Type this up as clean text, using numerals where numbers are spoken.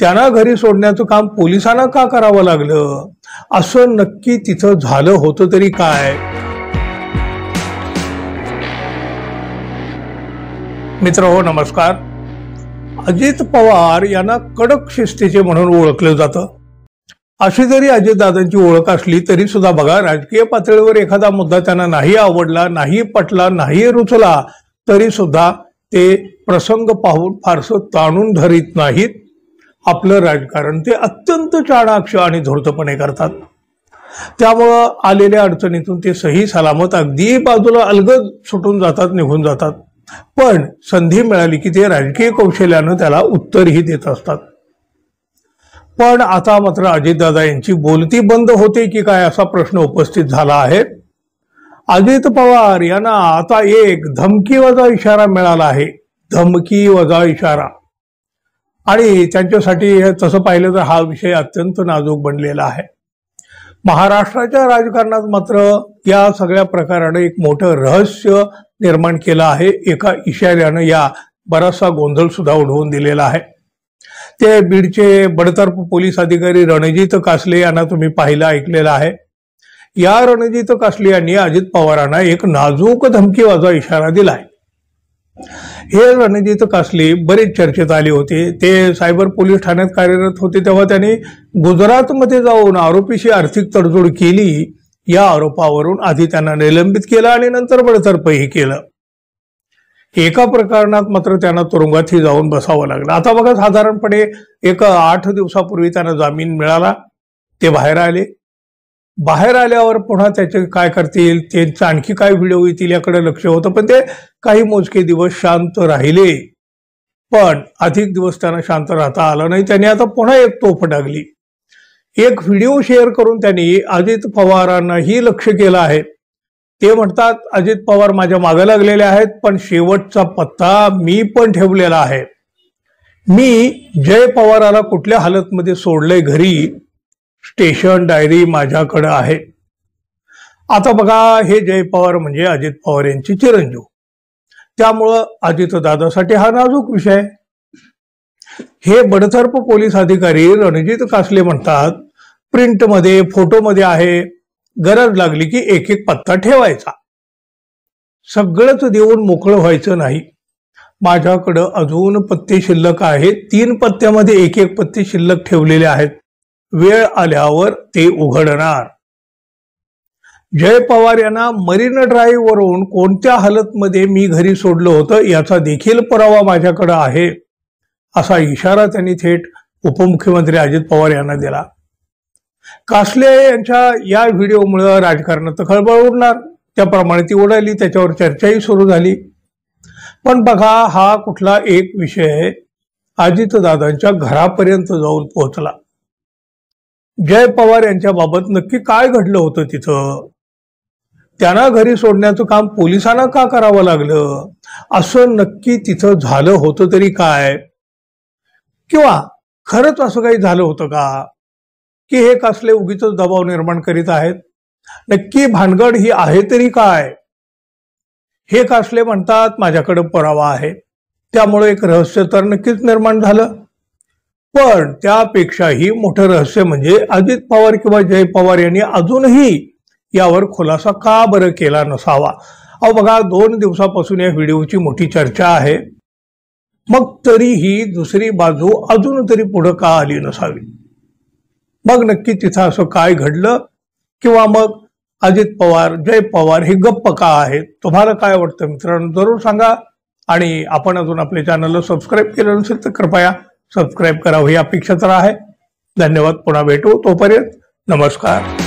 त्यांना घरी सोडण्याचं काम पोलिसांना का करावं लागलं? असं नक्की तिथं झालं होतं तरी काय? मित्र हो, नमस्कार. अजित पवार यांना कडक शिस्तीचे म्हणून ओळखलं जातं. अशी जरी अजितदादांची ओळख असली तरी सुद्धा बघा, राजकीय पातळीवर एखादा मुद्दा त्यांना नाही आवडला, नाही पटला, नाही रुचला तरी सुद्धा ते प्रसंग पाहून फारसं ताणून धरीत नाहीत. आपलं राजकारण ते अत्यंत चाणाक्ष आणि धूर्तपणे करतात. त्यामुळं आलेल्या अडचणीतून ते सही सलामत अगदी बाजूला अलगद सुटून जातात, निघून जातात. पण संधी मिळाली की ते राजकीय कौशल्यानं त्याला उत्तरही देत असतात. पण आता मात्र अजितदादा यांची बोलती बंद होते की काय असा प्रश्न उपस्थित झाला आहे. अजित पवार यांना आता एक धमकीवजा इशारा मिळाला आहे. धमकीवजा इशारा. आणि त्यांच्यासाठी तसं पाहिलं तर हा विषय अत्यंत नाजूक बनलेला आहे. महाराष्ट्राच्या राजकारणात मात्र या सगळ्या प्रकारानं एक मोठं रहस्य निर्माण केलं आहे. एका इशाऱ्यानं या बराचसा गोंधळ सुद्धा उडवून दिलेला आहे. ते बीडचे बडतर्फ पोलीस अधिकारी रणजित कासले यांना तुम्ही पाहिलं, ऐकलेलं आहे. या रणजित कासले यांनी अजित पवारांना एक नाजूक धमकीवजा इशारा दिलाय. हे रणजित कासले बरेच चर्चेत आले होते. ते सायबर पोलीस ठाण्यात कार्यरत होते तेव्हा त्यांनी गुजरातमध्ये जाऊन आरोपीशी आर्थिक तडजोड केली. या आरोपावरून आधी त्यांना निलंबित केलं आणि नंतर बडतर्फही केलं. एका प्रकरणात मात्र त्यांना तुरुंगातही जाऊन बसावं लागलं. आता बघा, साधारणपणे एक 8 दिवसापूर्वी त्यांना जामीन मिळाला. ते बाहेर आले. बाहेर आल्यावर पुन्हा त्याचे काय करतील, त्यांचं आणखी काय व्हिडिओ येतील याकडे लक्ष होतं. पण ते काही मोजके दिवस शांत राहिले. पण अधिक दिवस त्यांना शांत राहता आलं नाही. त्यांनी आता पुन्हा एक तोफ डागली. एक व्हिडिओ शेअर करून त्यांनी अजित पवारांनाही लक्ष केलं आहे. ते म्हणतात, अजित पवार माझ्या मागे लागलेले आहेत, पण शेवटचा पत्ता मी पण ठेवलेला आहे. मी जय पवाराला कुठल्या हालतमध्ये सोडलंय घरी, स्टेशन डायरी माझ्याकडे आहे. आता बघा, हे जय पवार म्हणजे अजित पवार यांचे चिरंजीव. त्यामुळं अजितदादासाठी हा नाजूक विषय. हे बडतर्फ पोलीस अधिकारी रणजित कासले म्हणतात, प्रिंटमध्ये फोटोमध्ये आहे, गरज लागली की एक एक पत्ता ठेवायचा. सगळंच देऊन मोकळं व्हायचं नाही. माझ्याकडं अजून पत्ते शिल्लक आहेत. 3 पत्त्यामध्ये एक एक पत्ते शिल्लक ठेवलेले आहेत. वेळ आल्यावर ते उघडणार. जय पवार यांना मरीन ड्राईव्ह वरून कोणत्या हालतमध्ये मी घरी सोडलं होतं याचा देखील पुरावा माझ्याकडे आहे, असा इशारा त्यांनी थेट उपमुख्यमंत्री अजित पवार यांना दिला. कासले यांच्या या व्हिडिओमुळे राजकारणात खळबळ उडणार. त्याप्रमाणे ती उडाली. त्याच्यावर चर्चाही सुरू झाली. पण बघा, हा कुठला एक विषय अजितदादांच्या घरापर्यंत जाऊन पोहोचला. जय पवार यांच्या बाबत नक्की काय घडलं होतं तिथं? त्यांना घरी सोडण्याचं काम पोलिसांना का करावं लागलं? असं नक्की तिथं झालं होतं तरी काय? किंवा खरंच असं काही झालं होतं का की हे कासले उगीच दबाव निर्माण करीत आहेत? नक्की भानगड ही आहे तरी काय? हे कासले म्हणतात, माझ्याकडे पुरावा आहे. त्यामुळे एक रहस्य तर नक्कीच निर्माण झालं. पण त्यापेक्षाही मोठं रहस्य म्हणजे अजित पवार किंवा जय पवार यांनी अजूनही यावर खुलासा का बरं केला नसावा? अहो बघा, 2 दिवसापासून या व्हिडिओची मोठी चर्चा आहे. मग तरीही दुसरी बाजू अजून तरी पुढं का आली नसावी? मग नक्की तिथं असं काय घडलं? किंवा मग अजित पवार, जय पवार हे गप्प का आहेत? तुम्हाला काय वाटतं मित्रांनो? जरूर सांगा. आणि आपण अजून आपल्या चॅनलला सबस्क्राईब केलं नसेल तर कृपया सबस्क्राईब करावं ही अपेक्षा तर आहे. धन्यवाद. पुन्हा भेटू. तोपर्यंत नमस्कार.